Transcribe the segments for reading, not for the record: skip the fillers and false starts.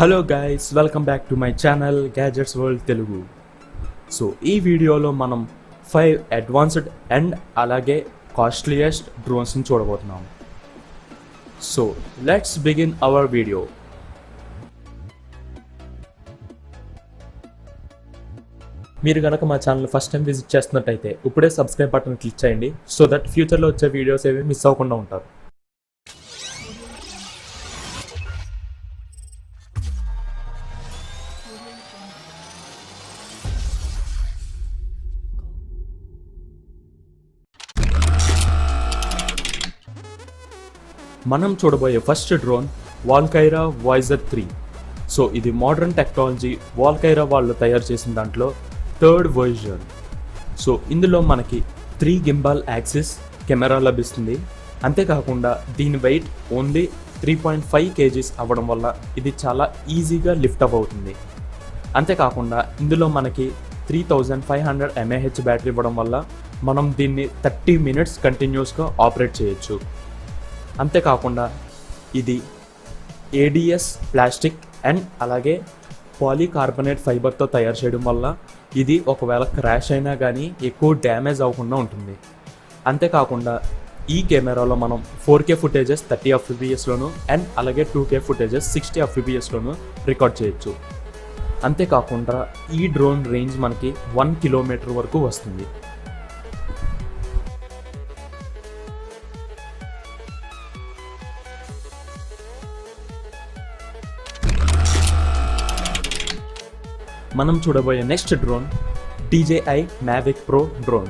Hello guys, welcome back to my channel gadgets world Telugu. So ఈ వీడియోలో మనం 5 advanced and అలాగే కాస్ట్లీయెస్ట్ డ్రోన్స్ని చూడబోతున్నాం. So let's begin our video. మీరు కనుక మా ఛానల్ ఫస్ట్ టైం విజిట్ చేస్తున్నట్టయితే ఇప్పుడే సబ్స్క్రైబ్ బటన్ క్లిక్ చేయండి, సో దట్ ఫ్యూచర్లో వచ్చే వీడియోస్ ఏవి మిస్ అవ్వకుండా ఉంటారు. మనం చూడబోయే ఫస్ట్ డ్రోన్ వాల్కైరా వాయేజర్ 3. సో ఇది మోడర్న్ టెక్నాలజీ వాల్కైరా వాళ్ళు తయారు చేసిన దాంట్లో 3rd వర్జన్. సో ఇందులో మనకి 3 గింబాల్ యాక్సిస్ కెమెరా లభిస్తుంది. అంతేకాకుండా దీని వెయిట్ ఓన్లీ 3.5 kgs అవ్వడం వల్ల ఇది చాలా ఈజీగా లిఫ్ట్ అప్ అవుతుంది. అంతేకాకుండా ఇందులో మనకి 3500 mAh బ్యాటరీ ఇవ్వడం వల్ల మనం దీన్ని 30 minutes కంటిన్యూస్గా ఆపరేట్ చేయొచ్చు. అంతేకాకుండా ఇది ADS ప్లాస్టిక్ అండ్ అలాగే పాలీకార్బనేట్ ఫైబర్తో తయారు చేయడం వల్ల ఇది ఒకవేళ క్రాష్ అయినా కానీ ఎక్కువ డ్యామేజ్ అవ్వకుండా ఉంటుంది. అంతేకాకుండా ఈ కెమెరాలో మనం 4K ఫుటేజెస్ 30 fps అండ్ అలాగే 2K ఫుటేజెస్ 60 fps రికార్డ్ చేయొచ్చు. అంతేకాకుండా ఈ డ్రోన్ రేంజ్ మనకి 1 కిలోమీటర్ వరకు వస్తుంది. మనం చూడబోయే next drone DJI Mavic Pro Drone.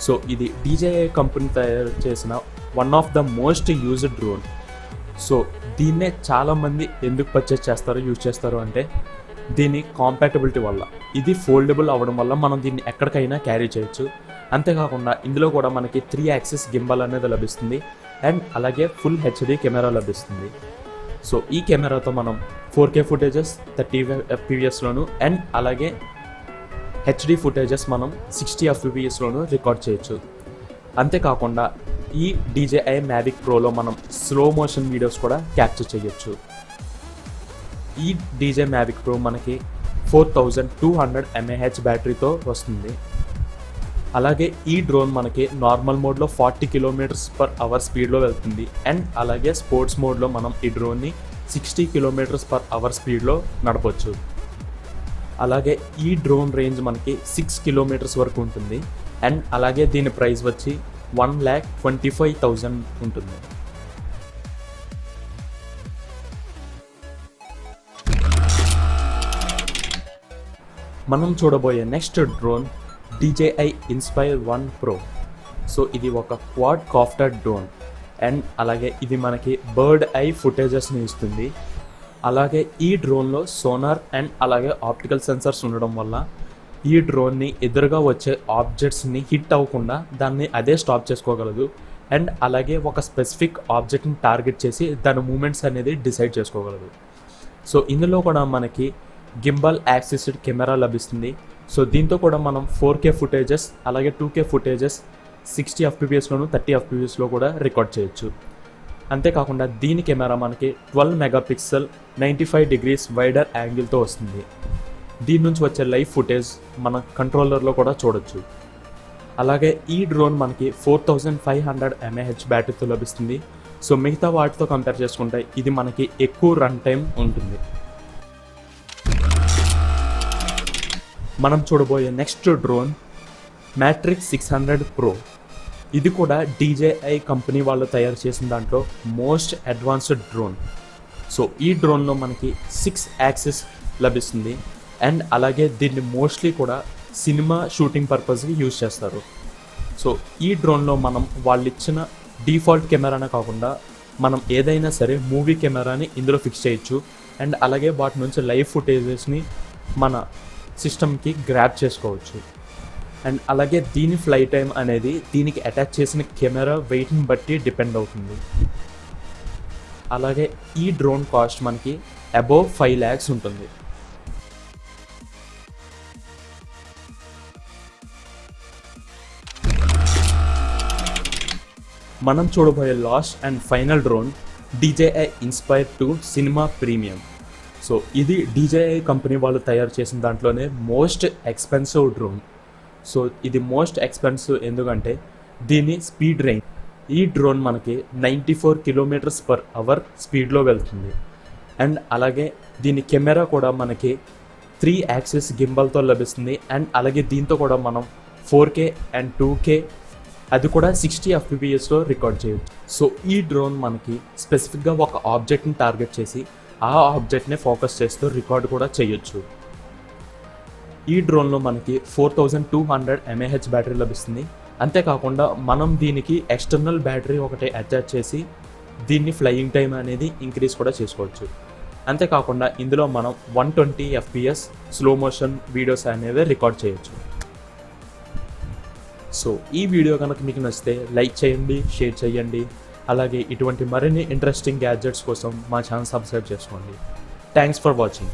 So ఇది DJI కంపెనీ తయారు చేసిన one of the most used drone. So దీన్నే చాలామంది ఎందుకు పర్చేస్ చేస్తారో యూజ్ చేస్తారు అంటే దీని కాంపాటబిలిటీ వల్ల. ఇది ఫోల్డబుల్ అవ్వడం వల్ల మనం దీన్ని ఎక్కడికైనా క్యారీ చేయొచ్చు. అంతేకాకుండా ఇందులో కూడా మనకి 3 యాక్సిస్ గింబల్ అనేది లభిస్తుంది అండ్ అలాగే ఫుల్ HD కెమెరా లభిస్తుంది. సో ఈ కెమెరాతో మనం 4K ఫుటేజెస్ 30 fps అండ్ అలాగే HD ఫుటేజెస్ మనం 60 fps రికార్డ్ చేయొచ్చు. అంతేకాకుండా ఈ DJI Mavic Proలో మనం స్లో మోషన్ వీడియోస్ కూడా క్యాప్చర్ చేయొచ్చు. ఈ DJI Mavic Pro మనకి 4200 mAh బ్యాటరీతో వస్తుంది. అలాగే ఈ డ్రోన్ మనకి నార్మల్ మోడ్లో 40 km/h స్పీడ్లో వెళ్తుంది అండ్ అలాగే స్పోర్ట్స్ మోడ్లో మనం ఈ డ్రోన్ని 60 km/h స్పీడ్లో నడపవచ్చు. అలాగే ఈ డ్రోన్ రేంజ్ మనకి 6 kilometers వరకు ఉంటుంది అండ్ అలాగే దీని ప్రైస్ వచ్చి 1,25,000 ఉంటుంది. మనం చూడబోయే next drone DJI Inspire 1 Pro. So ఇది ఒక క్వాడ్ కాప్టర్ డ్రోన్ అండ్ అలాగే ఇది మనకి బర్డ్ ఐ ఫుటేజెస్ని ఇస్తుంది. అలాగే ఈ డ్రోన్లో సోనార్ అండ్ అలాగే ఆప్టికల్ సెన్సర్స్ ఉండడం వల్ల ఈ డ్రోన్ని ఎదురుగా వచ్చే ఆబ్జెక్ట్స్ని హిట్ అవ్వకుండా దాన్ని అదే స్టాప్ చేసుకోగలదు అండ్ అలాగే ఒక స్పెసిఫిక్ ఆబ్జెక్ట్ని టార్గెట్ చేసి దాని మూమెంట్స్ అనేది డిసైడ్ చేసుకోగలదు. సో ఇందులో కూడా మనకి గింబల్ యాక్సిస్డ్ కెమెరా లభిస్తుంది. సో దీంతో కూడా మనం 4K ఫుటేజెస్ అలాగే 2K ఫుటేజెస్ 60 fps 30 fps కూడా రికార్డ్ చేయొచ్చు. అంతేకాకుండా దీని కెమెరా మనకి 12 మెగాపిక్సెల్ 95 degrees వైడర్ యాంగిల్తో వస్తుంది. దీని నుంచి వచ్చే లైవ్ ఫుటేజ్ మన కంట్రోలర్లో కూడా చూడొచ్చు. అలాగే ఈ డ్రోన్ మనకి 4500 mAh బ్యాటరీతో లభిస్తుంది. సో మిగతా వాటితో కంపేర్ చేసుకుంటే ఇది మనకి ఎక్కువ రన్ టైం ఉంటుంది. మనం చూడబోయే నెక్స్ట్ డ్రోన్ Matrice 600 Pro. ఇది కూడా DJI కంపెనీ వాళ్ళు తయారు చేసిన దాంట్లో మోస్ట్ అడ్వాన్స్డ్ డ్రోన్. సో ఈ డ్రోన్లో మనకి 6 యాక్సిస్ లభిస్తుంది అండ్ అలాగే దీన్ని మోస్ట్లీ కూడా సినిమా షూటింగ్ పర్పస్కి యూజ్ చేస్తారు. సో ఈ డ్రోన్లో మనం వాళ్ళు ఇచ్చిన డిఫాల్ట్ కెమెరానే కాకుండా మనం ఏదైనా సరే మూవీ కెమెరాని ఇందులో ఫిక్స్ చేయొచ్చు అండ్ అలాగే వాటి నుంచి లైవ్ ఫుటేజెస్ని మన సిస్టమ్కి గ్రాప్ చేసుకోవచ్చు. అండ్ అలాగే దీని ఫ్లై టైం అనేది దీనికి అటాచ్ చేసిన కెమెరా వెయిట్ని బట్టి డిపెండ్ అవుతుంది. అలాగే ఈ డ్రోన్ కాస్ట్ మనకి అబోవ్ 5 lakhs ఉంటుంది. మనం చూడబోయే last and final drone DJI Inspire 2 cinema premium. So ఇది DJI కంపెనీ వాళ్ళు తయారు చేసిన దాంట్లోనే మోస్ట్ ఎక్స్పెన్సివ్ డ్రోన్. సో ఇది మోస్ట్ ఎక్స్పెన్సివ్ ఎందుకంటే దీని స్పీడ్ రేంజ్, ఈ డ్రోన్ మనకి 94 km/h స్పీడ్లో వెళ్తుంది. అండ్ అలాగే దీని కెమెరా కూడా మనకి 3 యాక్సిస్ గింబల్తో లభిస్తుంది. అండ్ అలాగే దీంతో కూడా మనం 4K అండ్ 2K అది కూడా 60 fpsలో రికార్డ్ చేయొచ్చు. సో ఈ డ్రోన్ మనకి స్పెసిఫిక్గా ఒక ఆబ్జెక్ట్ని టార్గెట్ చేసి ఆ ఆబ్జెక్ట్ని ఫోకస్ చేస్తూ రికార్డ్ కూడా చేయొచ్చు. ఈ డ్రోన్లో మనకి 4200 mAh బ్యాటరీ లభిస్తుంది. అంతేకాకుండా మనం దీనికి ఎక్స్టర్నల్ బ్యాటరీ ఒకటి అటాచ్ చేసి దీన్ని ఫ్లయింగ్ టైం అనేది ఇంక్రీజ్ కూడా చేసుకోవచ్చు. అంతేకాకుండా ఇందులో మనం 120 fps స్లో మోషన్ వీడియోస్ అనేవి రికార్డ్ చేయొచ్చు. సో ఈ వీడియో కనుక మీకు నచ్చితే లైక్ చేయండి, షేర్ చేయండి. అలాగే ఇటువంటి మరిన్ని ఇంట్రెస్టింగ్ గ్యాడ్జెట్స్ కోసం మా ఛానల్ సబ్స్క్రైబ్ చేసుకోండి. Thanks for watching.